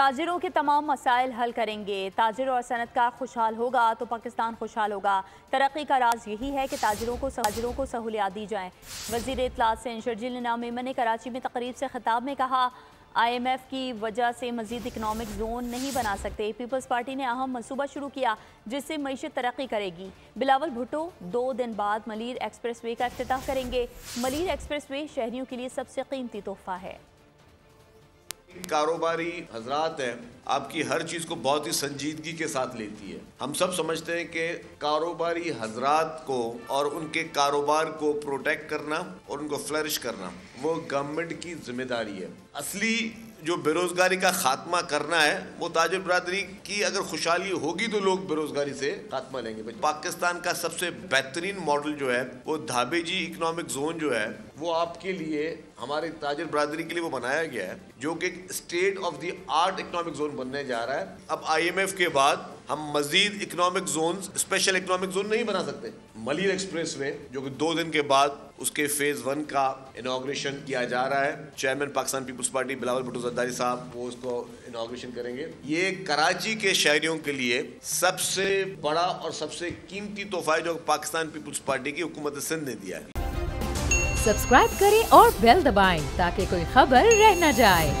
تاجروں کے تمام مسائل حل کریں گے۔ تاجر اور صنعتکار خوشحال ہوگا تو پاکستان خوشحال ہوگا۔ ترقی کا راز یہی ہے کہ تاجروں کو سہولیات دی جائیں۔ وزیر اطلاعات سینٹ شرجیل انعام میمن نے کراچی میں تقریب سے خطاب میں کہا، آئی ایم ایف کی وجہ سے مزید اکنامک زون نہیں بنا سکتے۔ پیپلز پارٹی نے اہم منصوبہ شروع کیا جس سے معیشت ترقی کرے گی۔ بلاول بھٹو 2 دن بعد ملیر ایکسپریس وے کا افتتاح کریں گے۔ ملیر ایکسپریس وے شہریوں کے لیے سب سے قیمتی تحفہ ہے۔ کاروباری حضرات ہیں، آپ کی ہر چیز کو بہت ہی سنجیدگی کے ساتھ لیتی ہے۔ ہم سب سمجھتے ہیں کہ کاروباری حضرات کو اور ان کے کاروبار کو پروٹیکٹ کرنا اور ان کو فلرش کرنا وہ گورنمنٹ کی ذمہ داری ہے۔ اصلی جو بے روزگاری کا خاتمہ کرنا ہے وہ تاجر برادری کی اگر خوشحالی ہوگی تو لوگ بے روزگاری سے خاتمہ لیں گے۔ پاکستان کا سب سے بہترین ماڈل جو ہے وہ دھابے جی اکنامک زون جو ہے وہ آپ کے لیے، ہمارے تاجر برادری کے لیے وہ بنایا گیا ہے، جو کہ state of the art economic zone بننے جا رہا ہے۔ اب آئی ایم ایف کے بعد ہم مزید economic zones, special economic zone نہیں بنا سکتے۔ ملیر ایکسپریس وے جو کہ 2 دن کے بعد اس کے فیز 1 کا انوگریشن کیا جا رہا ہے، chairman Pakistan peoples party Bilawal Bhutto Zardari صاحب وہ اس کو انوگریشن کریں گے۔ یہ کراچی کے شہریوں کے لیے سب سے بڑا اور سب سے قیمتی تحفہ ہے جو پاکستان پیپلز پارٹی کی حکومت سندھ نے دیا ہے۔ سبسکرائب کریں اور بیل دبائیں تاکہ کوئی خبر رہ نہ جائے۔